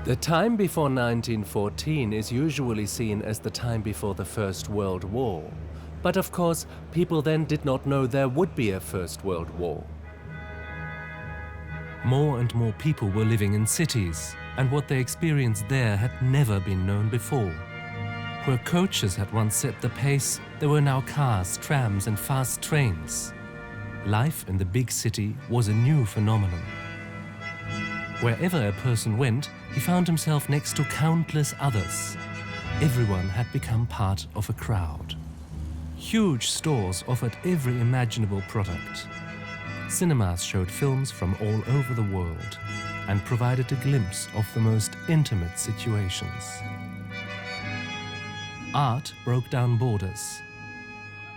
The time before 1914 is usually seen as the time before the First World War. But of course, people then did not know there would be a First World War. More and more people were living in cities, and what they experienced there had never been known before. Where coaches had once set the pace, there were now cars, trams and fast trains. Life in the big city was a new phenomenon. Wherever a person went, he found himself next to countless others. Everyone had become part of a crowd. Huge stores offered every imaginable product. Cinemas showed films from all over the world and provided a glimpse of the most intimate situations. Art broke down borders.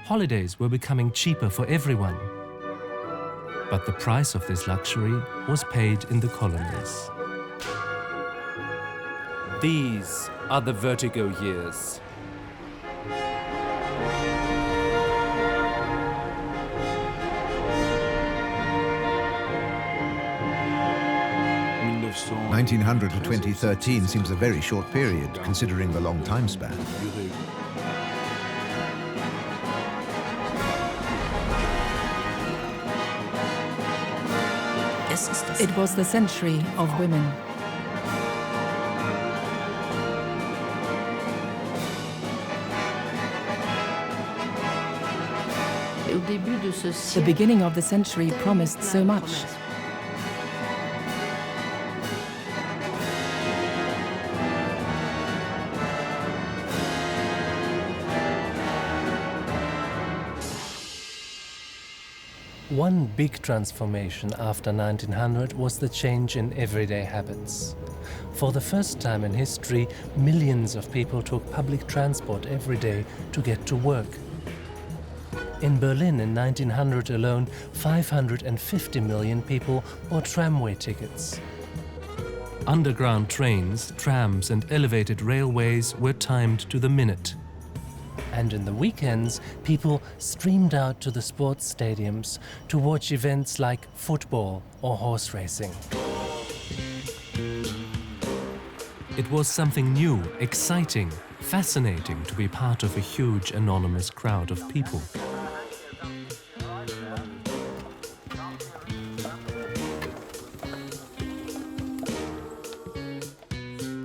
Holidays were becoming cheaper for everyone. But the price of this luxury was paid in the colonies. These are the Vertigo years. – 1900 to 2013 seems a very short period, considering the long time span. It was the century of women. The beginning of the century promised so much. One big transformation after 1900 was the change in everyday habits. For the first time in history, millions of people took public transport every day to get to work. In Berlin in 1900 alone, 550 million people bought tramway tickets. Underground trains, trams and elevated railways were timed to the minute. And in the weekends, people streamed out to the sports stadiums to watch events like football or horse racing. It was something new, exciting, fascinating to be part of a huge anonymous crowd of people.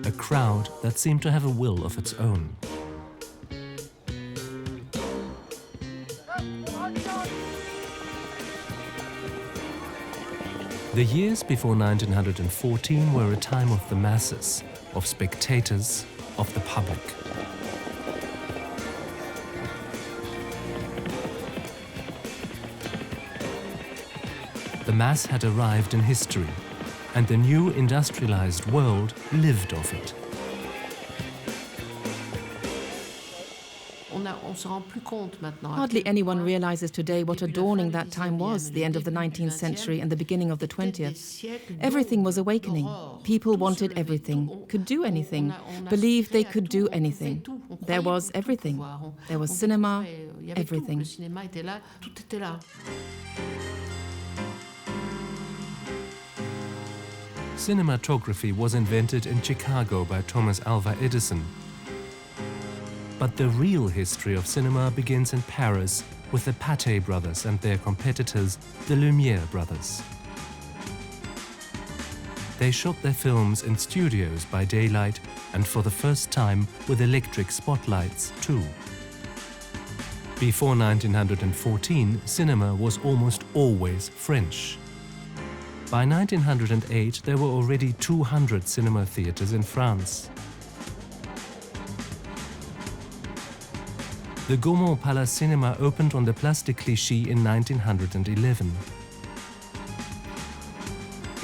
A crowd that seemed to have a will of its own. The years before 1914 were a time of the masses, of spectators, of the public. The mass had arrived in history, and the new industrialized world lived of it. Hardly anyone realizes today what a dawning that time was, the end of the 19th century and the beginning of the 20th. Everything was awakening. People wanted everything, could do anything, believed they could do anything. There was everything. There was cinema, everything. Cinematography was invented in Chicago by Thomas Alva Edison. But the real history of cinema begins in Paris with the Pathé brothers and their competitors, the Lumière brothers. They shot their films in studios by daylight and for the first time with electric spotlights too. Before 1914, cinema was almost always French. By 1908, there were already 200 cinema theaters in France. The Gaumont Palace Cinema opened on the Place de Clichy in 1911.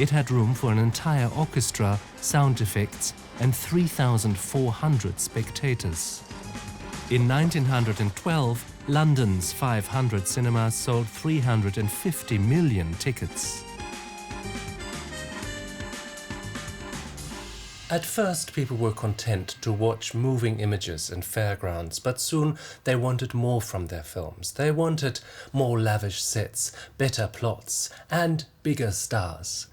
It had room for an entire orchestra, sound effects, and 3,400 spectators. In 1912, London's 500 cinemas sold 350 million tickets. At first, people were content to watch moving images and fairgrounds, but soon they wanted more from their films. They wanted more lavish sets, better plots, and bigger stars.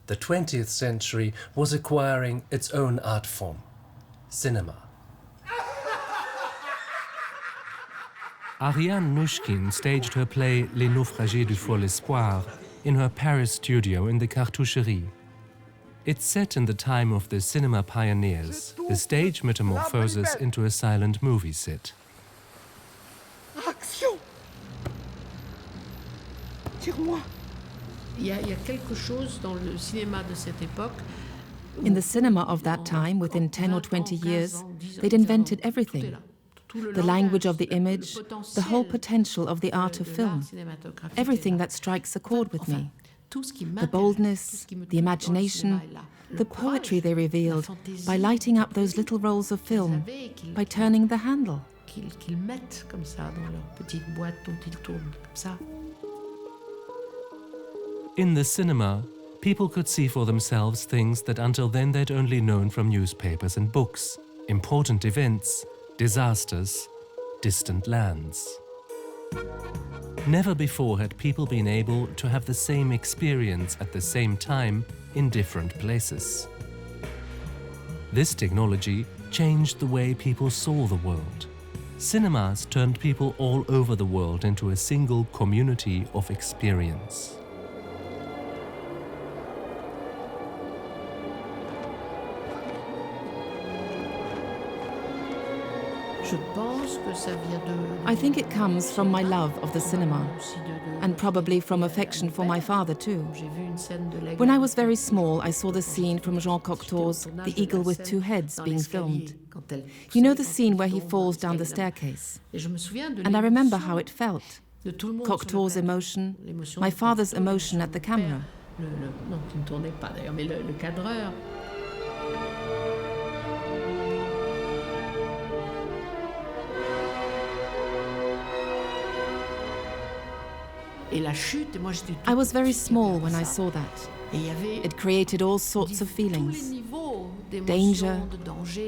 The 20th century was acquiring its own art form, cinema. Ariane Nouchkine staged her play Les Naufragés du Fol Espoir in her Paris studio in the Cartoucherie. It's set in the time of the cinema pioneers. The stage metamorphoses into a silent movie set. Action! Tire-moi! Il y a quelque chose dans le cinéma de cette époque. In the cinema of that time, within 10 or 20 years, they'd invented everything. The language of the image, the whole potential of the art of film. Everything that strikes a chord with me. The boldness, the imagination, the poetry they revealed by lighting up those little rolls of film, by turning the handle. Qu'ils mettent comme ça dans leur petite boîte dont ils tournent comme ça. In the cinema, people could see for themselves things that until then they'd only known from newspapers and books. Important events, disasters, distant lands. Never before had people been able to have the same experience at the same time in different places. This technology changed the way people saw the world. Cinemas turned people all over the world into a single community of experience. I think it comes from my love of the cinema, and probably from affection for my father too. When I was very small, I saw the scene from Jean Cocteau's The Eagle with Two Heads being filmed. You know the scene where he falls down the staircase? And I remember how it felt. Cocteau's emotion, my father's emotion at the camera. Non, qui ne tournait pas d'ailleurs, mais le cadreur. I was very small when I saw that. It created all sorts of feelings. Danger,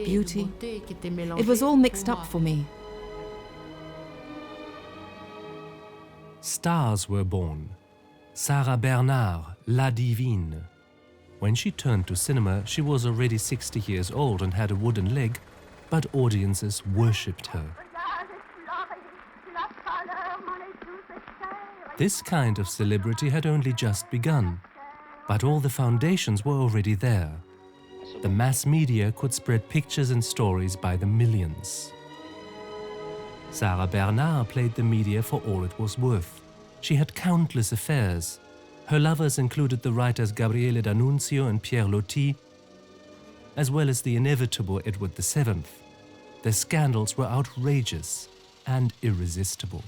beauty. It was all mixed up for me. Stars were born. Sarah Bernard, La Divine. When she turned to cinema, she was already 60 years old and had a wooden leg, but audiences worshipped her. This kind of celebrity had only just begun, but all the foundations were already there. The mass media could spread pictures and stories by the millions. Sarah Bernard played the media for all it was worth. She had countless affairs. Her lovers included the writers Gabriele D'Annunzio and Pierre Loti, as well as the inevitable Edward VII. Their scandals were outrageous and irresistible.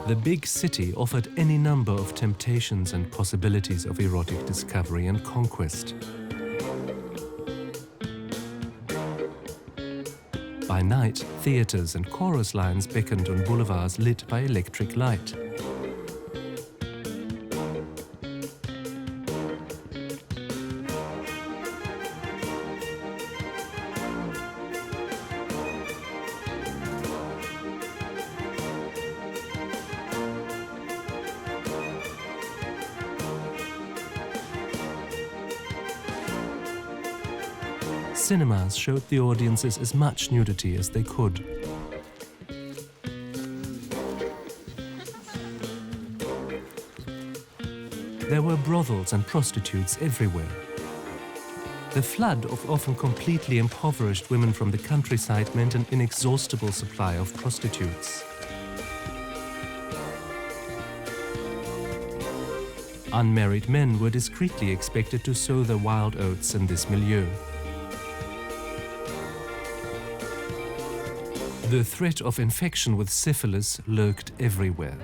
The big city offered any number of temptations and possibilities of erotic discovery and conquest. By night, theaters and chorus lines beckoned on boulevards lit by electric light. Cinemas showed the audiences as much nudity as they could. There were brothels and prostitutes everywhere. The flood of often completely impoverished women from the countryside meant an inexhaustible supply of prostitutes. Unmarried men were discreetly expected to sow their wild oats in this milieu. The threat of infection with syphilis lurked everywhere.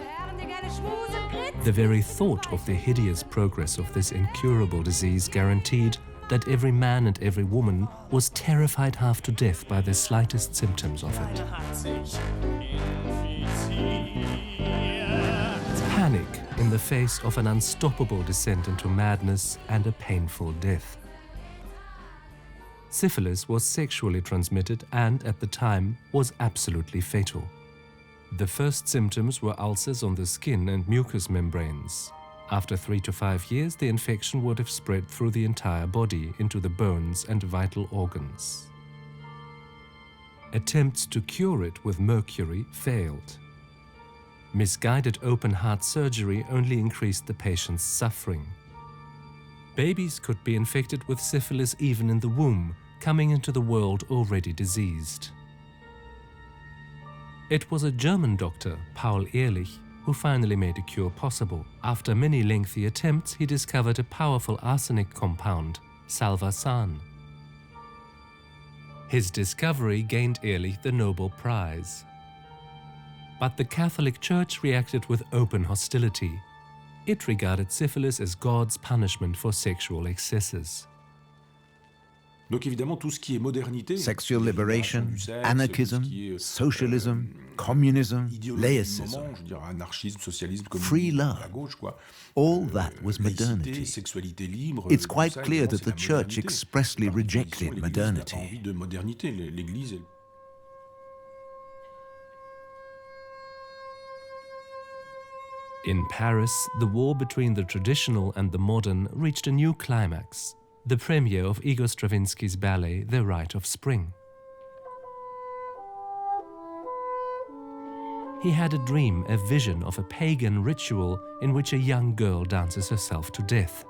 The very thought of the hideous progress of this incurable disease guaranteed that every man and every woman was terrified half to death by the slightest symptoms of it. Panic in the face of an unstoppable descent into madness and a painful death. Syphilis was sexually transmitted and, at the time, was absolutely fatal. The first symptoms were ulcers on the skin and mucous membranes. After 3 to 5 years, the infection would have spread through the entire body into the bones and vital organs. Attempts to cure it with mercury failed. Misguided open-heart surgery only increased the patient's suffering. Babies could be infected with syphilis even in the womb, coming into the world already diseased. It was a German doctor, Paul Ehrlich, who finally made a cure possible. After many lengthy attempts, he discovered a powerful arsenic compound, salvarsan. His discovery gained Ehrlich the Nobel Prize. But the Catholic Church reacted with open hostility. It regarded syphilis as God's punishment for sexual excesses. Sexual liberation, anarchism, socialism, communism, laicism, free love, all that was modernity. It's quite clear that the Church expressly rejected modernity. In Paris, the war between the traditional and the modern reached a new climax. The premiere of Igor Stravinsky's ballet, The Rite of Spring. He had a dream, a vision of a pagan ritual in which a young girl dances herself to death.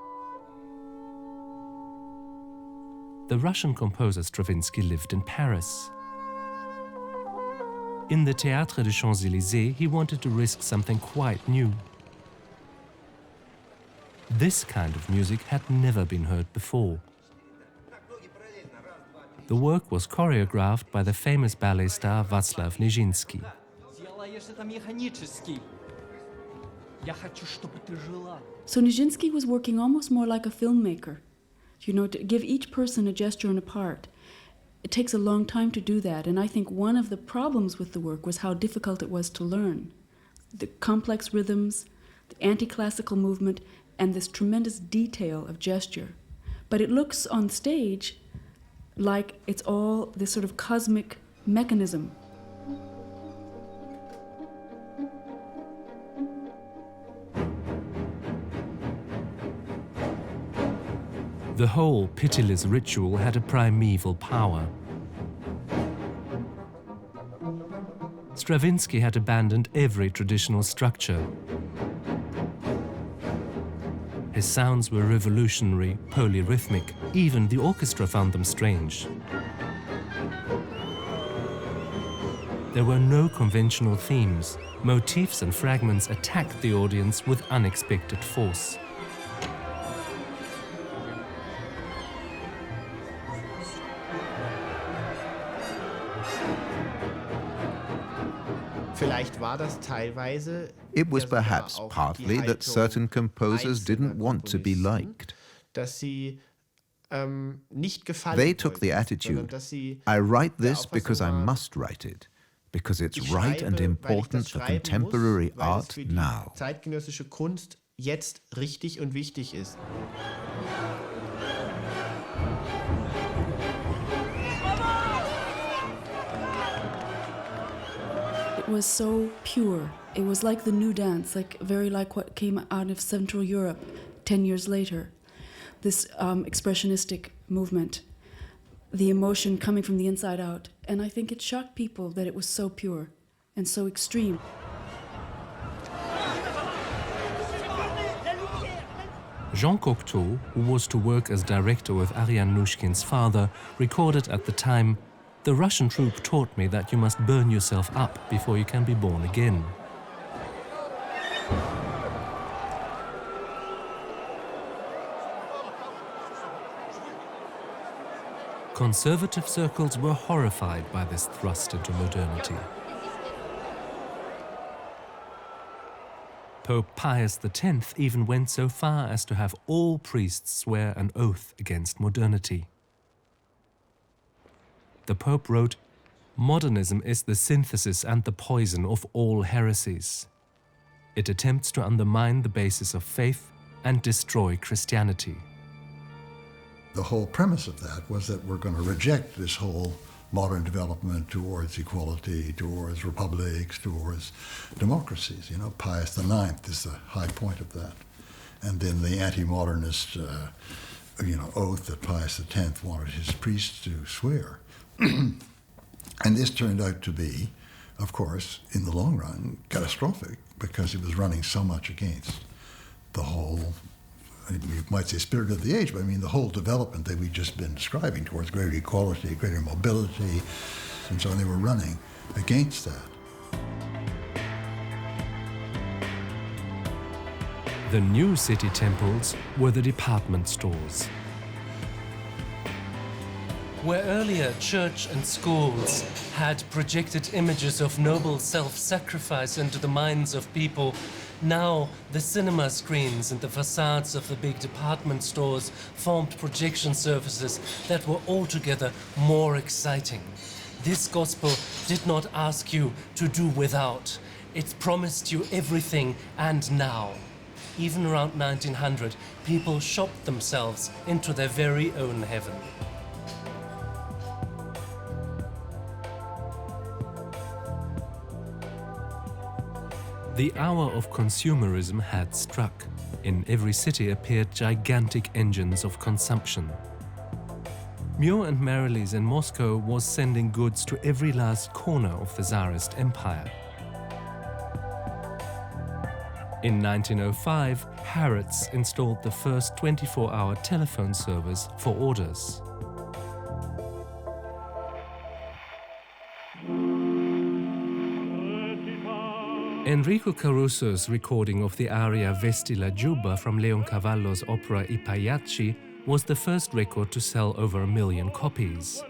The Russian composer Stravinsky lived in Paris. In the Théâtre des Champs-Élysées, he wanted to risk something quite new. This kind of music had never been heard before. The work was choreographed by the famous ballet star Václav Nijinsky. So Nijinsky was working almost more like a filmmaker, you know, to give each person a gesture and a part. It takes a long time to do that, and I think one of the problems with the work was how difficult it was to learn. The complex rhythms, the anti-classical movement, and this tremendous detail of gesture. But it looks on stage like it's all this sort of cosmic mechanism. The whole pitiless ritual had a primeval power. Stravinsky had abandoned every traditional structure. His sounds were revolutionary, polyrhythmic. Even the orchestra found them strange. There were no conventional themes. Motifs and fragments attacked the audience with unexpected force. It was perhaps partly that certain composers didn't want to be liked. They took the attitude, I write this because I must write it, because it's right and important for contemporary art now. It was so pure. It was like the new dance, very like what came out of Central Europe 10 years later. This expressionistic movement, the emotion coming from the inside out. And I think it shocked people that it was so pure and so extreme. Jean Cocteau, who was to work as director with Ariane Nouchkin's father, recorded at the time, "The Russian troupe taught me that you must burn yourself up before you can be born again." Conservative circles were horrified by this thrust into modernity. Pope Pius X even went so far as to have all priests swear an oath against modernity. The Pope wrote, "Modernism is the synthesis and the poison of all heresies. It attempts to undermine the basis of faith and destroy Christianity." The whole premise of that was that we're going to reject this whole modern development towards equality, towards republics, towards democracies. You know, Pius IX is the high point of that. And then the anti-modernist, oath that Pius X wanted his priests to swear. And this turned out to be, of course, in the long run, catastrophic, because it was running so much against the whole, you might say, spirit of the age, but I mean the whole development that we've just been describing towards greater equality, greater mobility, and so on. They were running against that. The new city temples were the department stores. Where earlier church and schools had projected images of noble self-sacrifice into the minds of people, now the cinema screens and the facades of the big department stores formed projection surfaces that were altogether more exciting. This gospel did not ask you to do without. It promised you everything and now. Even around 1900, people shopped themselves into their very own heaven. The hour of consumerism had struck. In every city appeared gigantic engines of consumption. Mure and Marilis in Moscow was sending goods to every last corner of the Tsarist Empire. In 1905, Harrods installed the first 24-hour telephone service for orders. Enrico Caruso's recording of the aria Vesti la Giubba from Leoncavallo's opera I Pagliacci was the first record to sell over 1 million copies.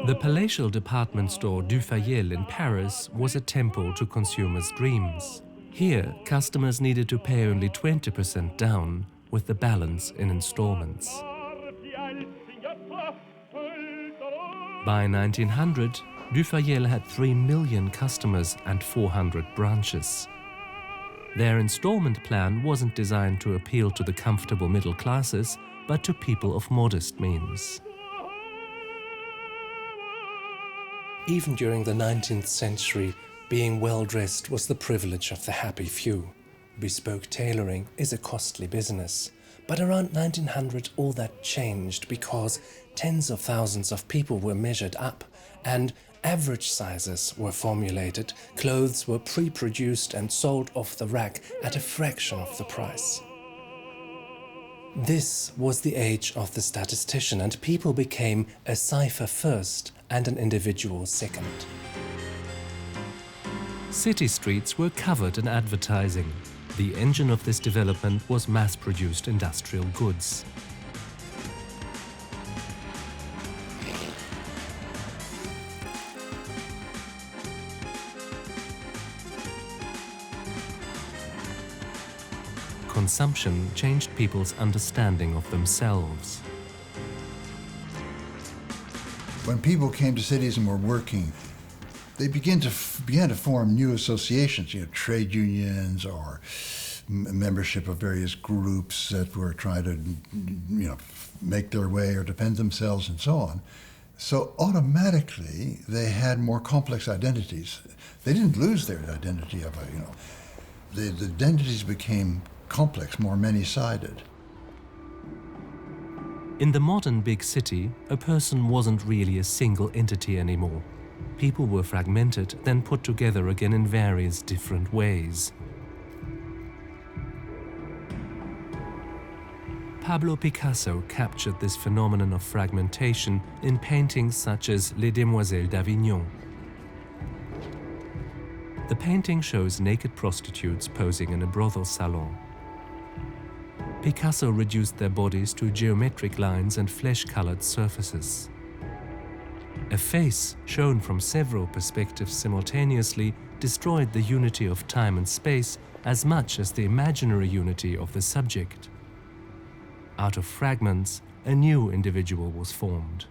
The palatial department store Du Fayel in Paris was a temple to consumers' dreams. Here, customers needed to pay only 20% down, with the balance in installments. By 1900, Du Fayel had 3 million customers and 400 branches. Their installment plan wasn't designed to appeal to the comfortable middle classes, but to people of modest means. Even during the 19th century, being well-dressed was the privilege of the happy few. Bespoke tailoring is a costly business. But around 1900, all that changed because tens of thousands of people were measured up and average sizes were formulated, clothes were pre-produced and sold off the rack at a fraction of the price. This was the age of the statistician, and people became a cipher first and an individual second. City streets were covered in advertising. The engine of this development was mass-produced industrial goods. Consumption changed people's understanding of themselves. When people came to cities and were working, they began to form new associations, trade unions or membership of various groups that were trying to, make their way or defend themselves and so on. So automatically they had more complex identities. They didn't lose their identity of the identities became complex, more many-sided. In the modern big city, a person wasn't really a single entity anymore. People were fragmented, then put together again in various different ways. Pablo Picasso captured this phenomenon of fragmentation in paintings such as Les Demoiselles d'Avignon. The painting shows naked prostitutes posing in a brothel salon. Picasso reduced their bodies to geometric lines and flesh-colored surfaces. A face, shown from several perspectives simultaneously, destroyed the unity of time and space as much as the imaginary unity of the subject. Out of fragments, a new individual was formed.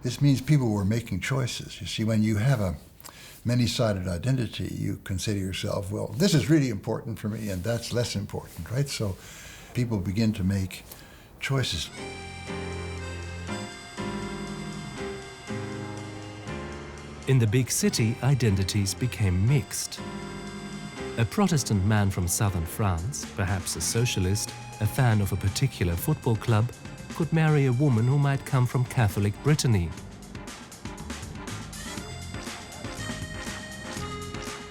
This means people were making choices. You see, when you have a many-sided identity, you consider yourself, well, this is really important for me and that's less important, right? So people begin to make choices. In the big city, identities became mixed. A Protestant man from southern France, perhaps a socialist, a fan of a particular football club, could marry a woman who might come from Catholic Brittany.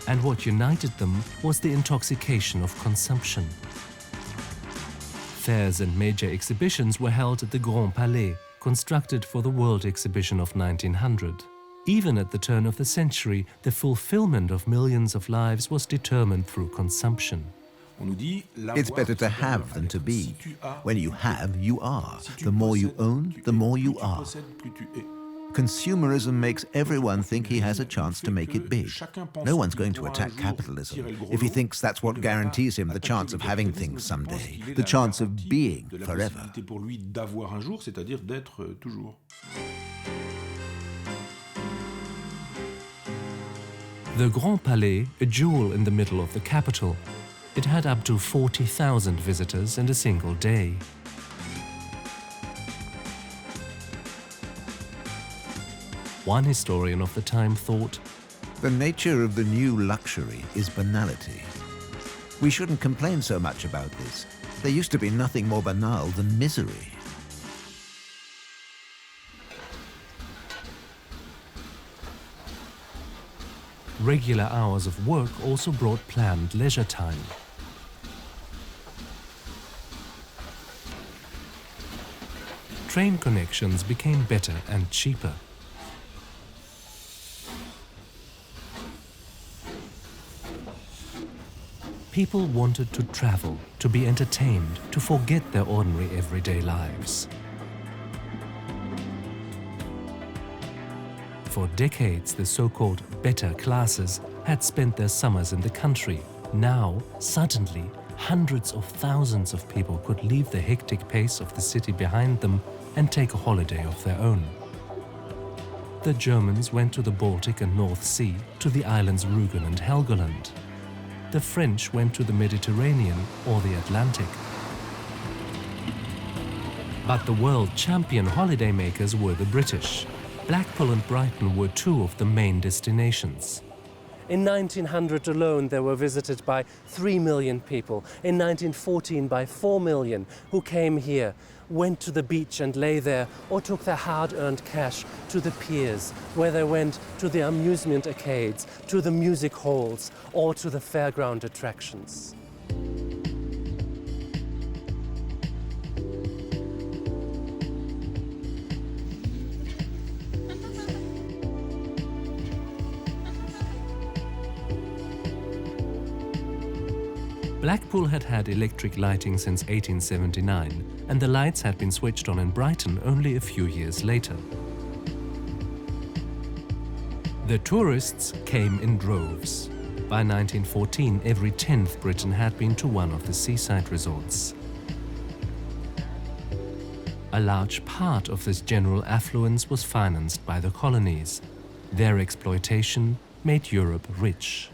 And what united them was the intoxication of consumption. Fairs and major exhibitions were held at the Grand Palais, constructed for the World Exhibition of 1900. Even at the turn of the century, the fulfillment of millions of lives was determined through consumption. It's better to have than to be. When you have, you are. The more you own, the more you are. Consumerism makes everyone think he has a chance to make it big. No one's going to attack capitalism if he thinks that's what guarantees him the chance of having things someday, the chance of being forever. The Grand Palais, a jewel in the middle of the capital. It had up to 40,000 visitors in a single day. One historian of the time thought, "The nature of the new luxury is banality. We shouldn't complain so much about this. There used to be nothing more banal than misery." Regular hours of work also brought planned leisure time. Train connections became better and cheaper. People wanted to travel, to be entertained, to forget their ordinary everyday lives. For decades, the so-called better classes had spent their summers in the country. Now, suddenly, hundreds of thousands of people could leave the hectic pace of the city behind them and take a holiday of their own. The Germans went to the Baltic and North Sea, to the islands Rügen and Helgoland. The French went to the Mediterranean or the Atlantic. But the world champion holidaymakers were the British. Blackpool and Brighton were two of the main destinations. In 1900 alone, they were visited by 3 million people. In 1914, by 4 million, who came here, went to the beach and lay there, or took their hard-earned cash to the piers, where they went to the amusement arcades, to the music halls, or to the fairground attractions. Blackpool had had electric lighting since 1879, and the lights had been switched on in Brighton only a few years later. The tourists came in droves. By 1914, every 10th Briton had been to one of the seaside resorts. A large part of this general affluence was financed by the colonies. Their exploitation made Europe rich.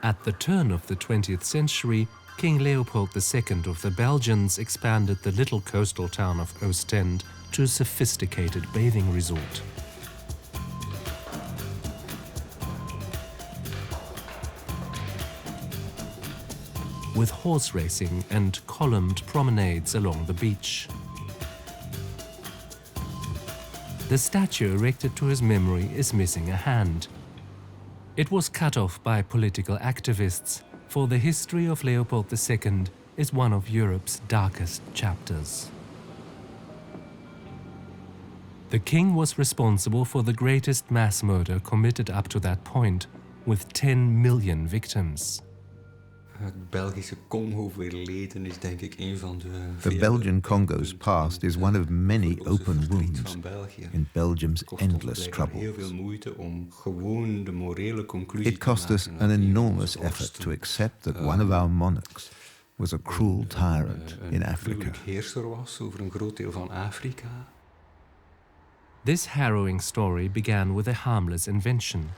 At the turn of the 20th century, King Leopold II of the Belgians expanded the little coastal town of Ostend to a sophisticated bathing resort. With horse racing and columned promenades along the beach. The statue erected to his memory is missing a hand. It was cut off by political activists, for the history of Leopold II is one of Europe's darkest chapters. The king was responsible for the greatest mass murder committed up to that point, with 10 million victims. The Belgian Congo's past is one of many open wounds in Belgium's endless troubles. It cost us an enormous effort to accept that one of our monarchs was a cruel tyrant in Africa. This harrowing story began with a harmless invention.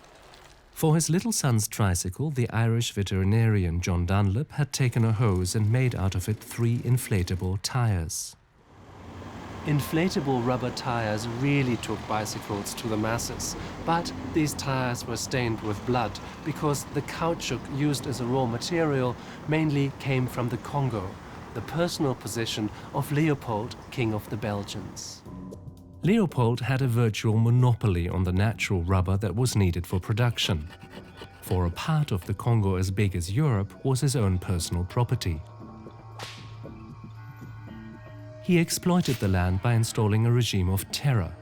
For his little son's tricycle, the Irish veterinarian John Dunlop had taken a hose and made out of it 3 inflatable tires. Inflatable rubber tires really took bicycles to the masses, but these tires were stained with blood because the caoutchouc used as a raw material mainly came from the Congo, the personal possession of Leopold, King of the Belgians. Leopold had a virtual monopoly on the natural rubber that was needed for production. For a part of the Congo as big as Europe was his own personal property. He exploited the land by installing a regime of terror.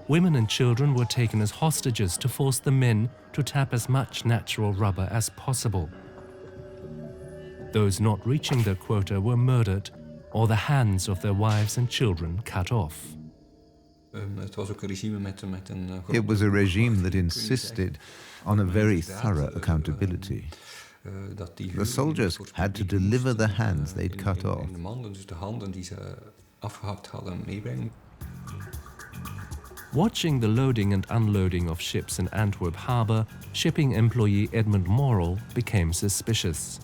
Women and children were taken as hostages to force the men to tap as much natural rubber as possible. Those not reaching their quota were murdered, or the hands of their wives and children cut off. It was a regime that insisted on a very thorough accountability. The soldiers had to deliver the hands they'd cut off. Watching the loading and unloading of ships in Antwerp harbour, shipping employee Edmund Morrell became suspicious.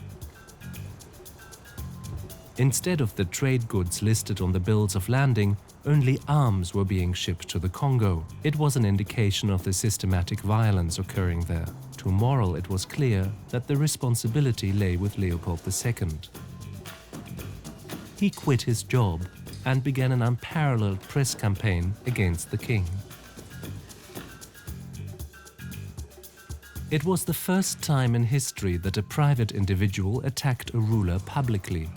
Instead of the trade goods listed on the bills of lading, only arms were being shipped to the Congo. It was an indication of the systematic violence occurring there. To Morrell, it was clear that the responsibility lay with Leopold II. He quit his job and began an unparalleled press campaign against the king. It was the first time in history that a private individual attacked a ruler publicly.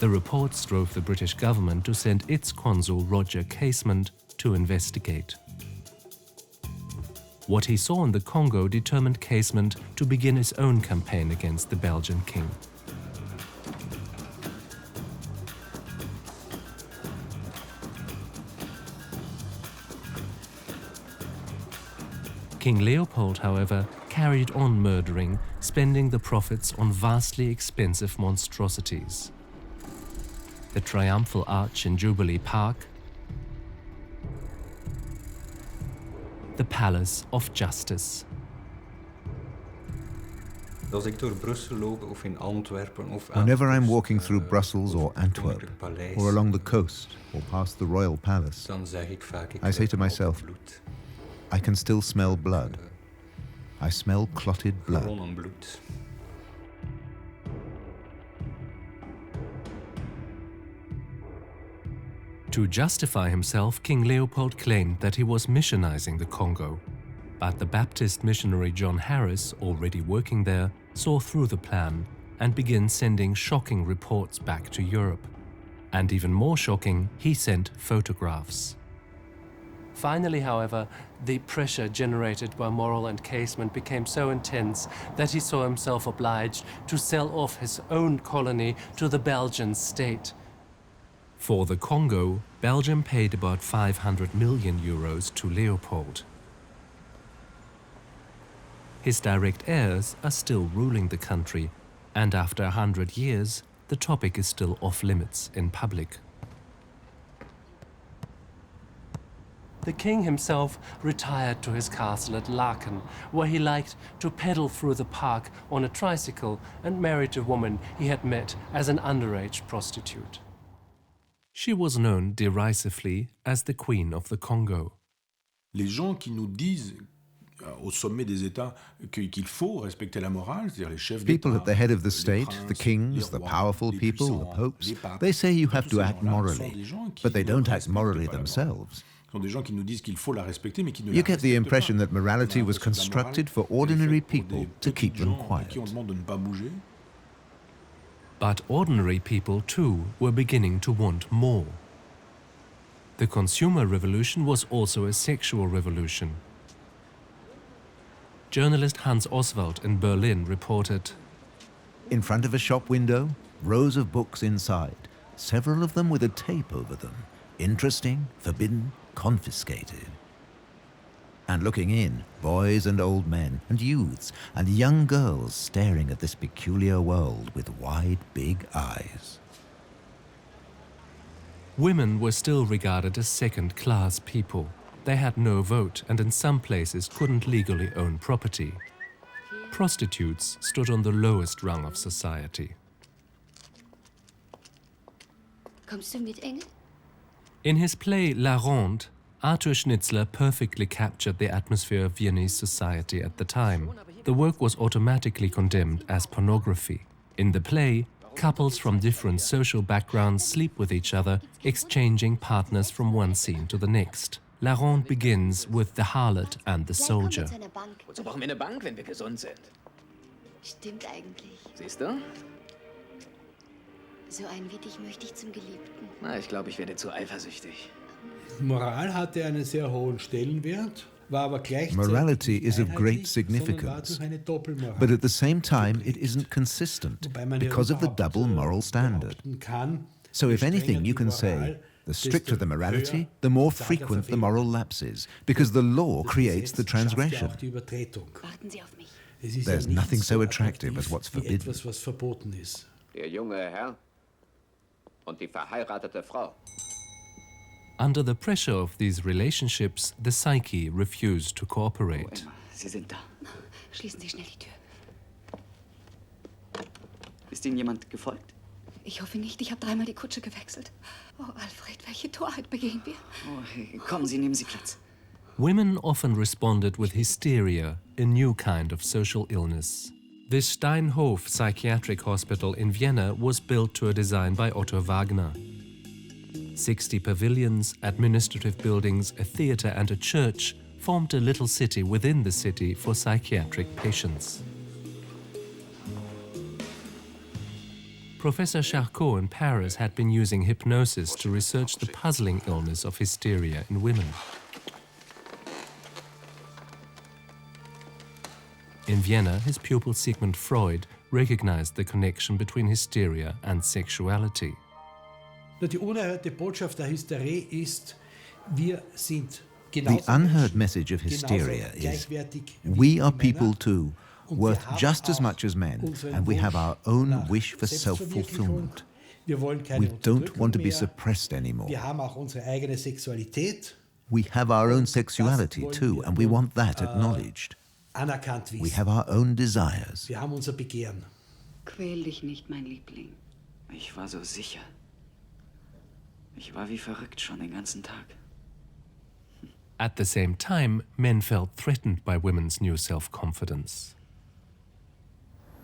The reports drove the British government to send its consul Roger Casement to investigate. What he saw in the Congo determined Casement to begin his own campaign against the Belgian king. King Leopold, however, carried on murdering, spending the profits on vastly expensive monstrosities. The Triumphal Arch in Jubilee Park, the Palace of Justice. Whenever I'm walking through Brussels or Antwerp, or along the coast, or past the Royal Palace, I say to myself, I can still smell blood. I smell clotted blood. To justify himself, King Leopold claimed that he was missionizing the Congo. But the Baptist missionary John Harris, already working there, saw through the plan and began sending shocking reports back to Europe. And even more shocking, he sent photographs. Finally, however, the pressure generated by Morrell and Casement became so intense that he saw himself obliged to sell off his own colony to the Belgian state. For the Congo, Belgium paid about 500 million euros to Leopold. His direct heirs are still ruling the country, and after 100 years, the topic is still off limits in public. The king himself retired to his castle at Laeken, where he liked to pedal through the park on a tricycle and married a woman he had met as an underage prostitute. She was known derisively as the Queen of the Congo. Les gens qui nous disent au sommet des États qu'il faut respecter la morale, c'est-à-dire les chefs d'État, People at the head of the state, the kings, the powerful people, the popes, they say you have to act morally, but they don't act morally themselves. sont des gens qui nous disent qu'il faut la respecter, mais qui ne You la get the respectent impression pas. that morality was constructed for ordinary people to keep them quiet. Qui on demande de ne pas bouger. But ordinary people too were beginning to want more. The consumer revolution was also a sexual revolution. Journalist Hans Oswald in Berlin reported, In front of a shop window, rows of books inside, several of them with a tape over them. Interesting, forbidden, confiscated. And looking in, boys and old men and youths and young girls staring at this peculiar world with wide, big eyes. women were still regarded as second-class people. they had no vote and in some places couldn't legally own property. Prostitutes stood on the lowest rung of society. Kommst du mit, Engel? In his play La Ronde, Arthur Schnitzler perfectly captured the atmosphere of Viennese society at the time. The work was automatically condemned as pornography. In the play, couples from different social backgrounds sleep with each other, exchanging partners from one scene to the next. La Ronde begins with the harlot and the soldier. Wozu brauchen wir eine Bank, wenn wir gesund sind? Stimmt eigentlich. Siehst du? So einen wie dich möchte ich zum Geliebten. Na, ich glaube, ich werde zu eifersüchtig. Moral hatte einen sehr hohen Stellenwert, war aber gleichzeitig Morality is of great einheitlich, sondern war significance, durch eine Doppelmoral but at the same time it isn't consistent Wobei man ja because of the überhaupt, double moral standard. behaupten kann, So if je anything, strenger you die can say, Moral, the stricter the desto morality, höher the more die Zahl der frequent the Verfehlungen. moral lapses, because the law Das creates the Gesetz schafft ja transgression. auch die Übertretung. Warten Sie auf mich. Es ist There's ja nichts nothing so attractive attraktiv as what's wie forbidden. etwas, was verboten ist. Der junge Herr und die verheiratete Frau. Under the pressure of these relationships, the psyche refused to cooperate. Emma, Sie sind da. Schließen Sie schnell die Tür. Ist Ihnen jemand gefolgt? Ich hoffe nicht. Ich habe dreimal die Kutsche gewechselt. Oh, Alfred, welche Torheit begehen wir? Oh, hey, kommen Sie, nehmen Sie Platz. Women often responded with hysteria, a new kind of social illness. The Steinhof Psychiatric Hospital in Vienna was built to a design by Otto Wagner. 60 pavilions, administrative buildings, a theatre and a church formed a little city within the city for psychiatric patients. Professor Charcot in Paris had been using hypnosis to research the puzzling illness of hysteria in women. In Vienna, his pupil Sigmund Freud recognized the connection between hysteria and sexuality. Nur die unerhörte Botschaft der Hysterie ist, wir sind genauso The unheard Menschen, message of hysteria genauso is, gleichwertig wie we die are Männer, people too, und worth wir haben just as auch much as men, unseren and we have Wunsch our own nach wish for Selbstverwirklichung. self-fulfillment. Wir wollen keine We don't Unterdrückung want to be mehr. suppressed anymore. Wir haben auch unsere eigene Sexualität We have our own Das sexuality wollen too, wir and we nun, want that acknowledged. anerkannt We wissen. have our own desires. Wir haben unser Begehren. Quäl dich nicht, mein Liebling. Ich war so sicher. Ich war wie verrückt schon den ganzen Tag. At the same time, men felt threatened by women's new self-confidence.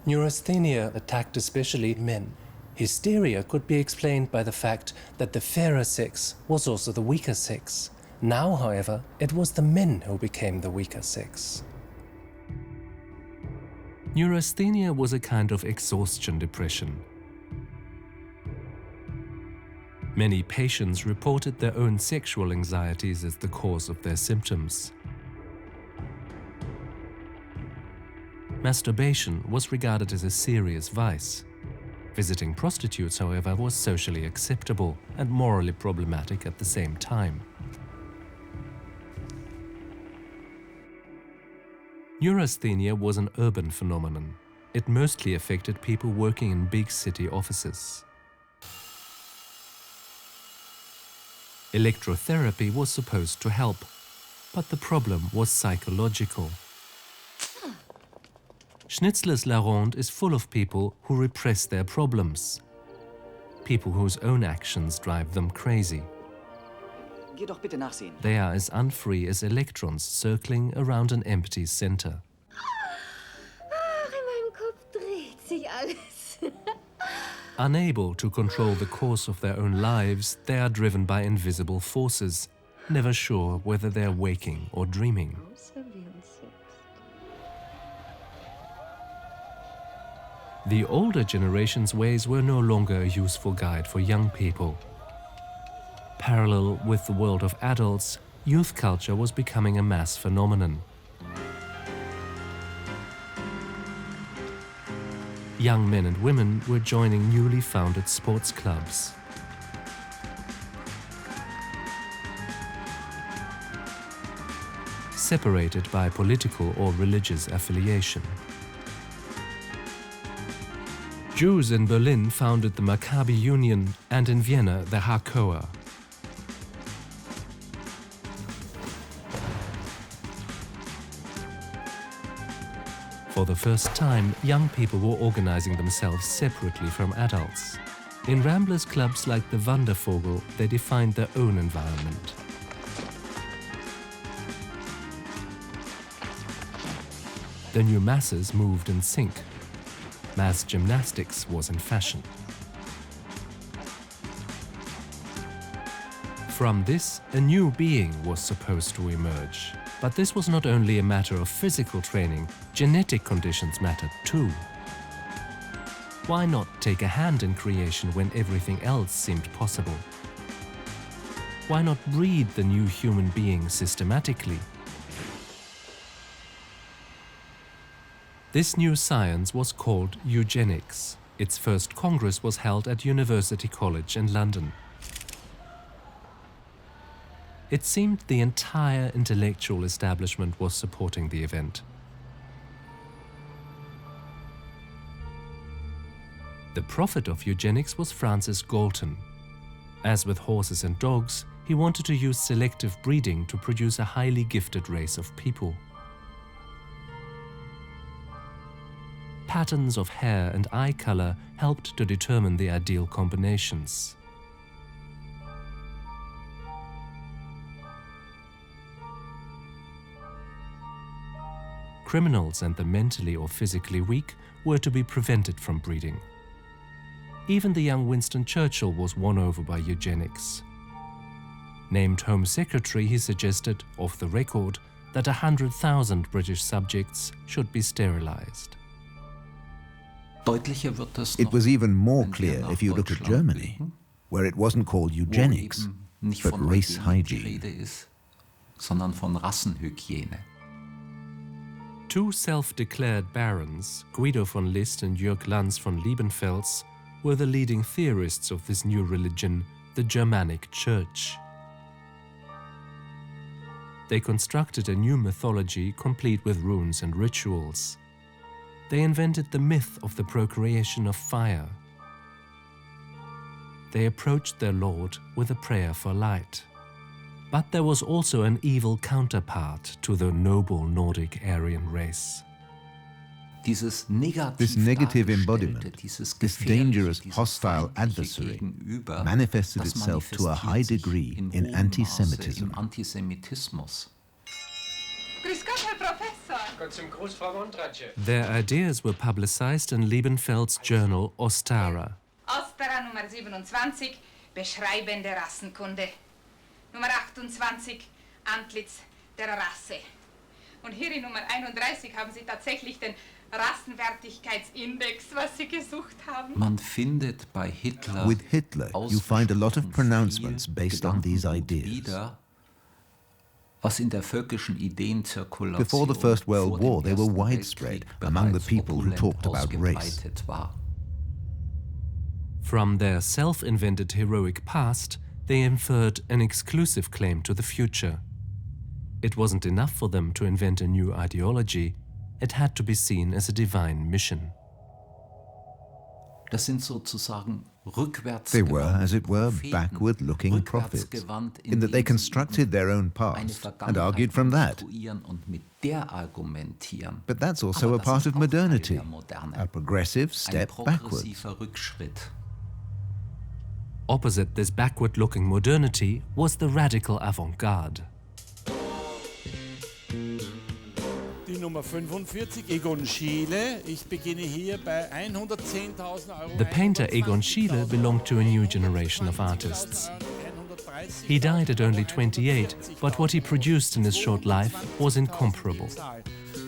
Neurasthenia attacked especially men. Hysteria could be explained by the fact that the fairer sex was also the weaker sex. Now, however, it was the men who became the weaker sex. Neurasthenia was a kind of exhaustion depression. Many patients reported their own sexual anxieties as the cause of their symptoms. Masturbation was regarded as a serious vice. Visiting prostitutes, however, was socially acceptable and morally problematic at the same time. Neurasthenia was an urban phenomenon. It mostly affected people working in big city offices. Electrotherapy was supposed to help, but the problem was psychological. Schnitzler's La Ronde is full of people who repress their problems, people whose own actions drive them crazy. Geh doch bitte nachsehen. They are as unfree as electrons circling around an empty center. Ach, in meinem Kopf dreht sich alles. Unable to control the course of their own lives, they are driven by invisible forces, never sure whether they are waking or dreaming. The older generation's ways were no longer a useful guide for young people. Parallel with the world of adults, youth culture was becoming a mass phenomenon. Young men and women were joining newly founded sports clubs. Separated by political or religious affiliation. Jews in Berlin founded the Maccabi Union and in Vienna the Hakoah. For the first time, young people were organizing themselves separately from adults. In Ramblers clubs like the Wandervogel, they defined their own environment. The new masses moved in sync. Mass gymnastics was in fashion. From this, a new being was supposed to emerge. But this was not only a matter of physical training, genetic conditions mattered too. Why not take a hand in creation when everything else seemed possible? Why not breed the new human being systematically? This new science was called eugenics. Its first congress was held at University College in London. It seemed the entire intellectual establishment was supporting the event. The prophet of eugenics was Francis Galton. As with horses and dogs, he wanted to use selective breeding to produce a highly gifted race of people. Patterns of hair and eye color helped to determine the ideal combinations. Criminals and the mentally or physically weak were to be prevented from breeding. Even the young Winston Churchill was won over by eugenics. Named Home Secretary, he suggested, off the record, that 100,000 British subjects should be sterilized. It was even more clear if you look at Germany, where it wasn't called eugenics, but race hygiene. Two self-declared barons, Guido von List and Jörg Lanz von Liebenfels, were the leading theorists of this new religion, the Germanic Church. They constructed a new mythology complete with runes and rituals. They invented the myth of the procreation of fire. They approached their Lord with a prayer for light. But there was also an evil counterpart to the noble Nordic Aryan race. This negative embodiment, this dangerous, hostile adversary, manifested itself to a high degree in anti-Semitism. Their ideas were publicized in Liebenfeld's journal Ostara. Ostara Nummer 27, beschreibende Rassenkunde. Nummer 28, Antlitz der Rasse. Und hier in Nummer 31 haben Sie tatsächlich den Rassenwertigkeitsindex, was Sie gesucht haben. With Hitler, you find a lot of pronouncements based on these ideas. Before the First World War, they were widespread among the people who talked about race. From their self-invented heroic past, they inferred an exclusive claim to the future. It wasn't enough for them to invent a new ideology. It had to be seen as a divine mission. They were, as it were, backward-looking prophets, in that they constructed their own past and argued from that. But that's also a part of modernity, a progressive step backwards. Opposite this backward-looking modernity was the radical avant-garde. Die Nummer 45, Egon Schiele. Ich beginne hier bei 110.000 Euro. The painter Egon Schiele belonged to a new generation of artists. He died at only 28, but what he produced in his short life was incomparable.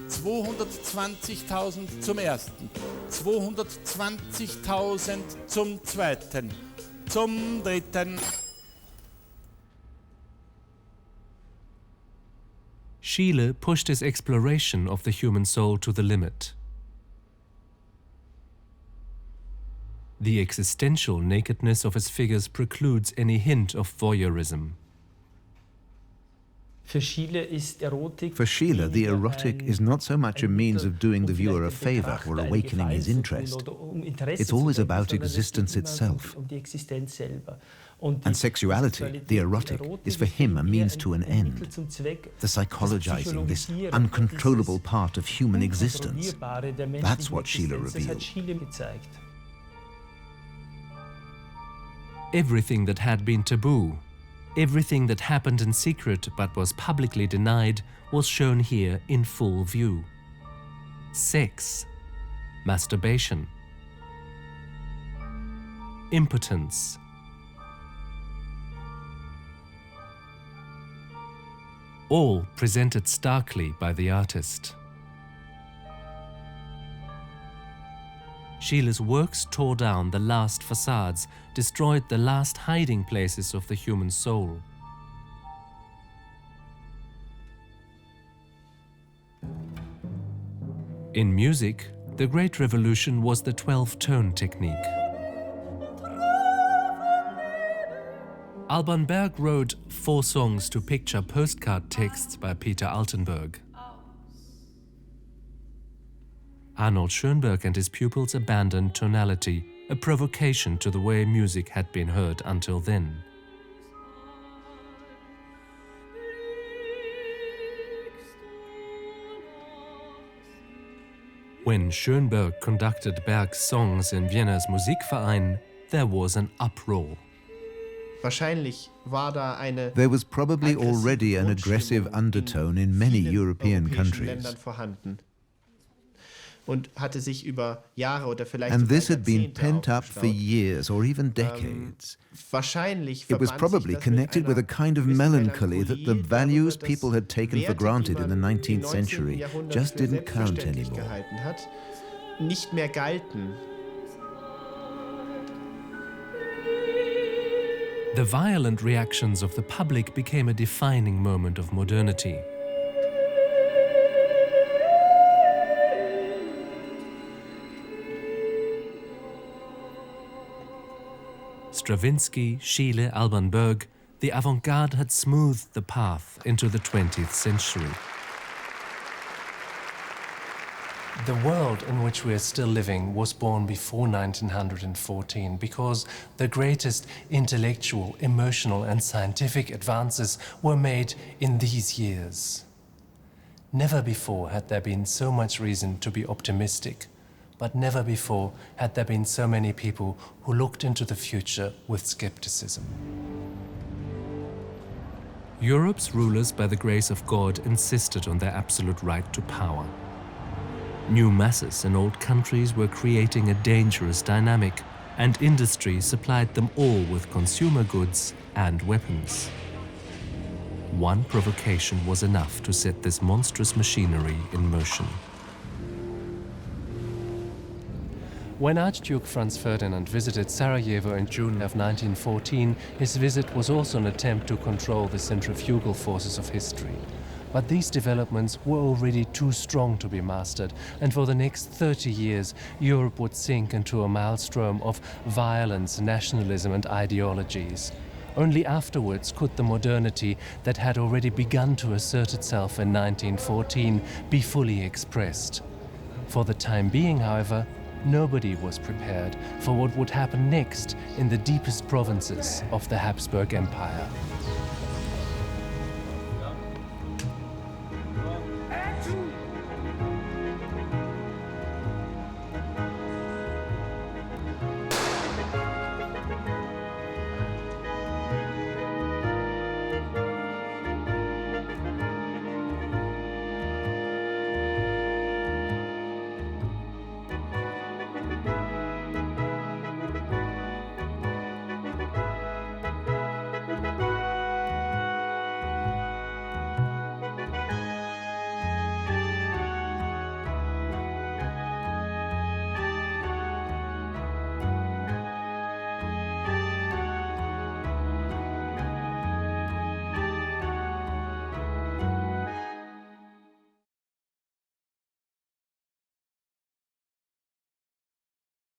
220.000 zum ersten, 220.000 zum zweiten, zum dritten. Schiele pushed his exploration of the human soul to the limit. The existential nakedness of his figures precludes any hint of voyeurism. For Schiele, the erotic is not so much a means of doing the viewer a favor or awakening his interest. It's always about existence itself. And sexuality, the erotic, is for him a means to an end. The psychologizing, this uncontrollable part of human existence. That's what Schiele revealed. Everything that had been taboo, everything that happened in secret but was publicly denied, was shown here in full view. Sex, masturbation, impotence, all presented starkly by the artist. Schiele's works tore down the last facades, destroyed the last hiding places of the human soul. In music, the great revolution was the 12-tone technique. Alban Berg wrote 4 songs to picture postcard texts by Peter Altenburg. Arnold Schoenberg and his pupils abandoned tonality, a provocation to the way music had been heard until then. When Schoenberg conducted Berg's songs in Vienna's Musikverein, there was an uproar. There was probably already an aggressive undertone in many European countries. And this had been pent up for years or even decades. It was probably connected with a kind of melancholy that the values people had taken for granted in the 19th century just didn't count anymore. The violent reactions of the public became a defining moment of modernity. Stravinsky, Schiele, Alban Berg, the avant-garde had smoothed the path into the 20th century. The world in which we are still living was born before 1914 because the greatest intellectual, emotional and scientific advances were made in these years. Never before had there been so much reason to be optimistic, but never before had there been so many people who looked into the future with skepticism. Europe's rulers, by the grace of God, insisted on their absolute right to power. New masses in old countries were creating a dangerous dynamic, and industry supplied them all with consumer goods and weapons. One provocation was enough to set this monstrous machinery in motion. When Archduke Franz Ferdinand visited Sarajevo in June of 1914, his visit was also an attempt to control the centrifugal forces of history. But these developments were already too strong to be mastered, and for the next 30 years, Europe would sink into a maelstrom of violence, nationalism and ideologies. Only afterwards could the modernity that had already begun to assert itself in 1914 be fully expressed. For the time being, however, nobody was prepared for what would happen next in the deepest provinces of the Habsburg Empire.